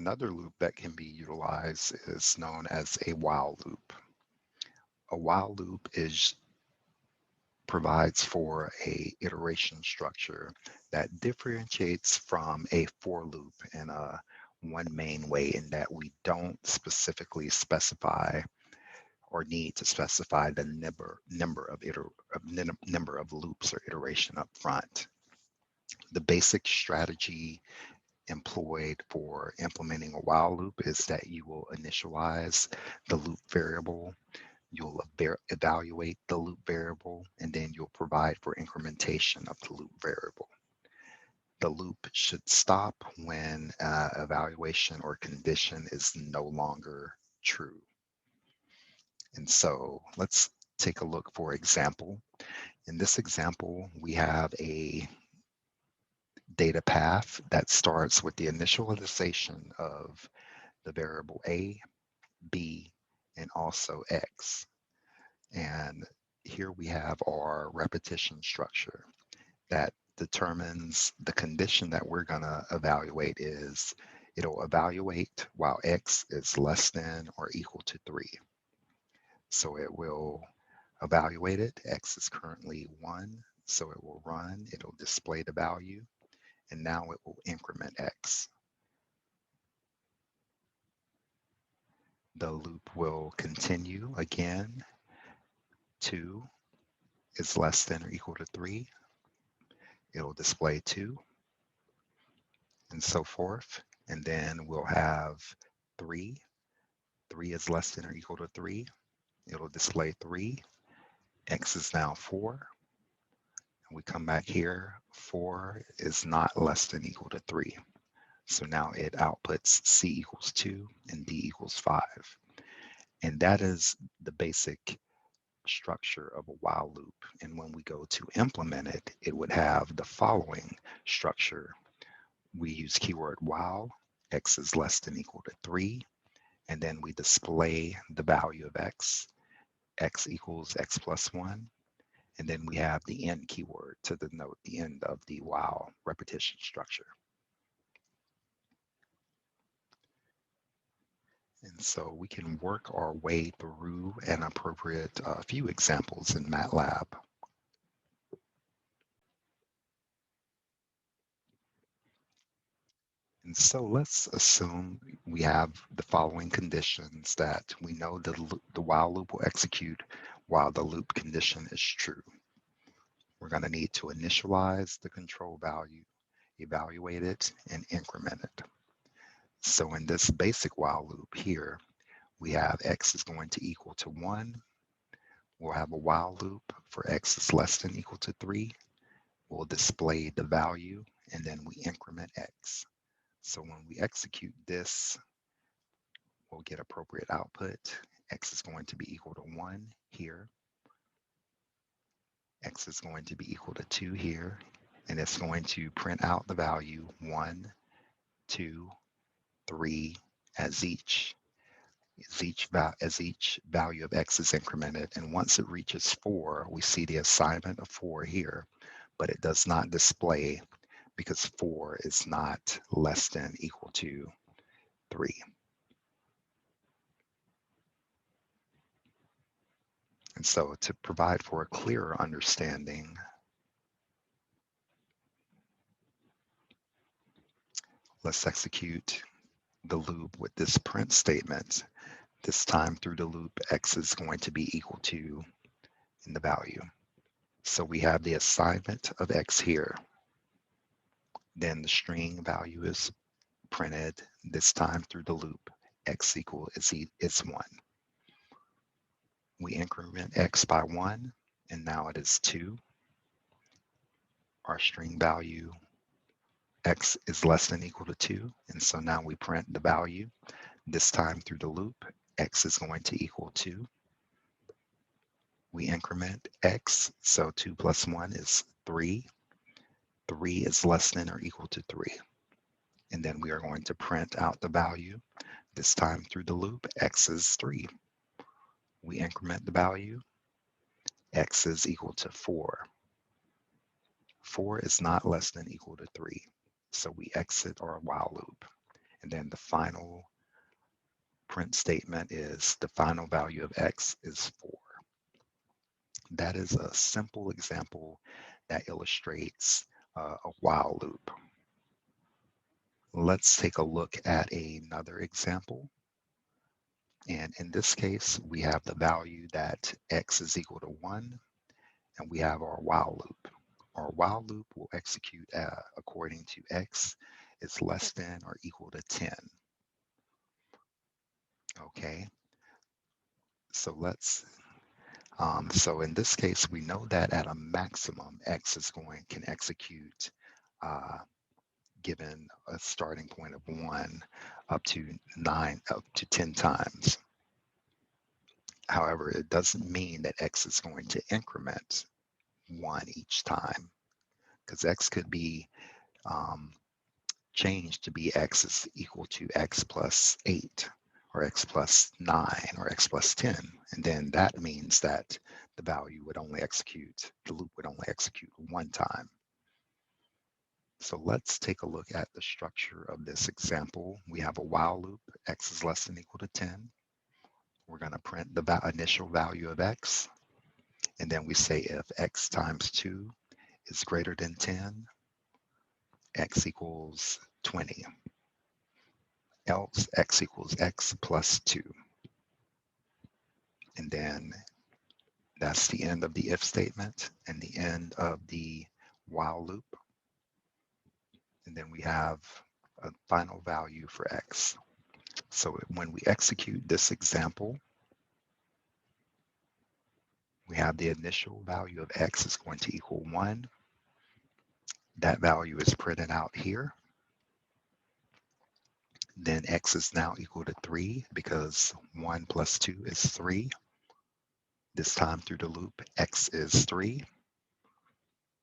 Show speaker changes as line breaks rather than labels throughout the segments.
Another loop that can be utilized is known as a while loop. A while loop provides for a iteration structure that differentiates from a for loop in a one main way, in that we don't specifically specify or need to specify the number of loops or iteration up front. The basic strategy employed for implementing a while loop is that you will initialize the loop variable, you'll evaluate the loop variable, and then you'll provide for incrementation of the loop variable. The loop should stop when evaluation or condition is no longer true. And so let's take a look for example. In this example, we have a data path that starts with the initialization of the variable a, b, and also x. And here we have our repetition structure that determines the condition that we're going to evaluate is it'll evaluate while x is less than or equal to 3. So it will evaluate it. X is currently 1, so it will run, it'll display the value, and now it will increment x. The loop will continue again. 2 is less than or equal to 3. It'll display 2, and so forth. And then we'll have 3. 3 is less than or equal to 3. It'll display 3. X is now 4. And we come back here. 4 is not less than or equal to 3. So now it outputs C equals 2 and D equals 5. And that is the basic structure of a while loop. And when we go to implement it, it would have the following structure. We use keyword while, x is less than or equal to 3, and then we display the value of x equals x plus 1, and then we have the end keyword to denote the end of the while repetition structure. And so we can work our way through an appropriate few examples in Matlab. And so let's assume we have the following conditions that we know the while loop will execute while the loop condition is true. We're going to need to initialize the control value, evaluate it, and increment it. So in this basic while loop here, we have x is going to equal to 1. We'll have a while loop for x is less than or equal to 3. We'll display the value, and then we increment x. So when we execute this, we'll get appropriate output. X is going to be equal to 1 here. X is going to be equal to 2 here. And it's going to print out the value 1, 2, 3 as each value of x is incremented. And once it reaches 4, we see the assignment of 4 here, but it does not display because 4 is not less than or equal to 3. And so to provide for a clearer understanding, let's execute the loop with this print statement. This time through the loop, x is going to be equal to in the value. So we have the assignment of x here. Then the string value is printed this time through the loop. X equal is 1. We increment x by 1, and now it is 2. Our string value x is less than or equal to 2, and so now we print the value. This time through the loop, x is going to equal 2. We increment x, so 2 plus 1 is 3. 3 is less than or equal to 3. And then we are going to print out the value. This time through the loop, x is 3. We increment the value. X is equal to 4. 4 is not less than or equal to 3. So we exit our while loop. And then the final print statement is the final value of x is 4. That is a simple example that illustrates a while loop. Let's take a look at another example. And in this case, we have the value that x is equal to 1, and we have our while loop. Our while loop will execute according to x is less than or equal to 10. Okay, so so in this case, we know that at a maximum, x can execute given a starting point of 1 up to 10 times. However, it doesn't mean that x is going to increment 1 each time, because x could be um, changed to be x is equal to x plus 8 or x plus 9 or x plus 10. And then that means that the value would only execute, the loop would only execute 1 time. So let's take a look at the structure of this example. We have a while loop, x is less than or equal to 10. We're going to print the initial value of x. And then we say if x times 2 is greater than 10, x equals 20. Else x equals x plus 2. And then that's the end of the if statement and the end of the while loop. And then we have a final value for x. So when we execute this example, we have the initial value of x is going to equal 1. That value is printed out here. Then x is now equal to 3 because 1 plus 2 is 3. This time through the loop, x is 3.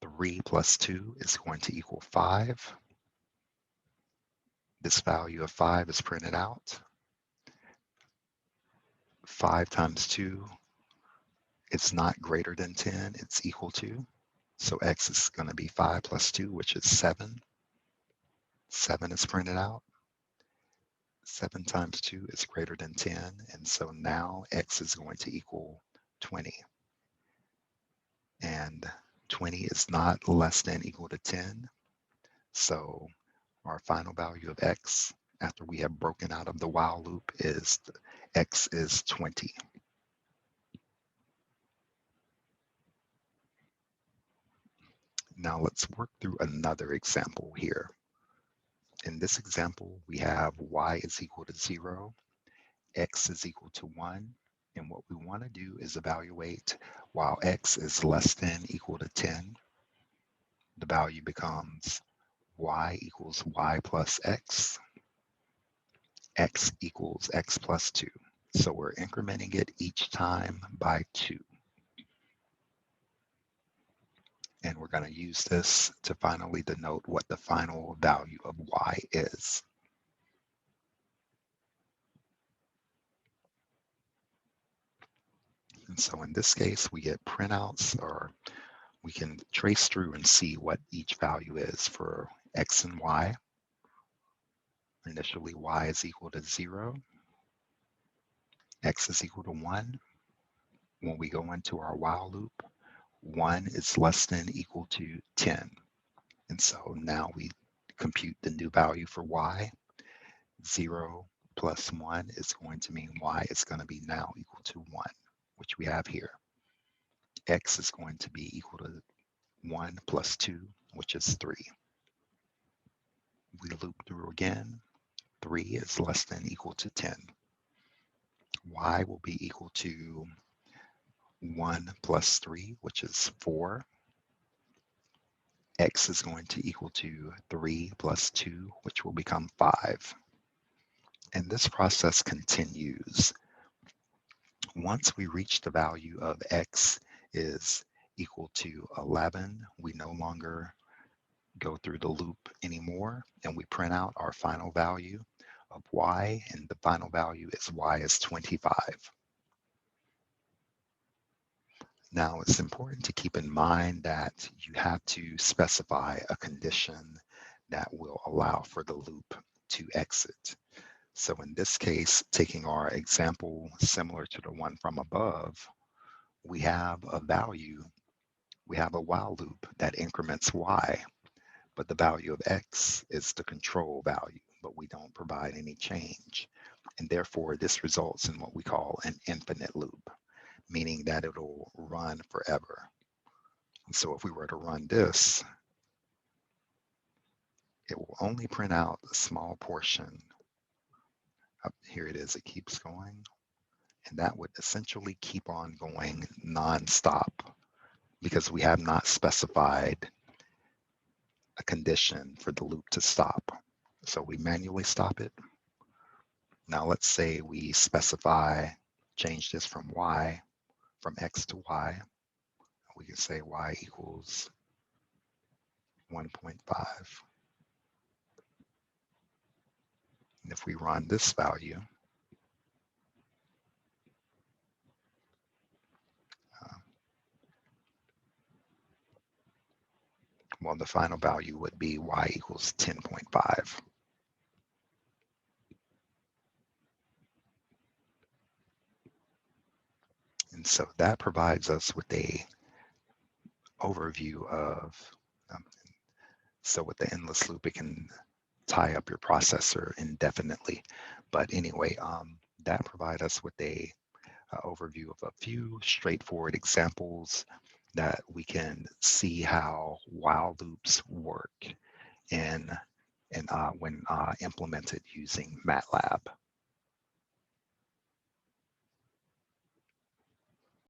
3 plus 2 is going to equal 5. This value of 5 is printed out. 5 times 2, it's not greater than 10, it's equal to. So x is going to be 5 plus 2, which is 7. 7 is printed out. 7 times 2 is greater than 10, and so now x is going to equal 20. And 20 is not less than or equal to 10, so our final value of x after we have broken out of the while loop is x is 20. Now let's work through another example here. In this example, we have y is equal to 0, x is equal to 1, and what we want to do is evaluate while x is less than or equal to 10, the value becomes y equals y plus x equals x plus 2. So we're incrementing it each time by 2. And we're going to use this to finally denote what the final value of y is. And so in this case, we get printouts, or we can trace through and see what each value is for x and y. Initially, y is equal to 0, x is equal to 1. When we go into our while loop, 1 is less than or equal to 10. And so now we compute the new value for y. 0 plus 1 is going to mean y is going to be now equal to 1, which we have here. X is going to be equal to 1 plus 2, which is 3. We loop through again. 3 is less than or equal to 10. Y will be equal to 1 plus 3, which is 4. X is going to equal to 3 plus 2, which will become 5. And this process continues. Once we reach the value of x is equal to 11, we no longer go through the loop anymore, and we print out our final value of y, and the final value is y is 25. Now, it's important to keep in mind that you have to specify a condition that will allow for the loop. to exit. So in this case, taking our example similar to the one from above, we have a value, we have a while loop that increments y, but the value of x is the control value, but we don't provide any change. And therefore, this results in what we call an infinite loop, meaning that it'll run forever. And so if we were to run this, it will only print out a small portion. Up here it is, it keeps going. And that would essentially keep on going nonstop because we have not specified a condition for the loop to stop. So we manually stop it. Now let's say we specify, change this from y, from x to y. We can say y equals 1.5. And if we run this value, well, the final value would be y equals 10.5. And so that provides us with a overview of, so with the endless loop, it can tie up your processor indefinitely. But anyway, that provides us with a overview of a few straightforward examples that we can see how while loops work in when implemented using Matlab.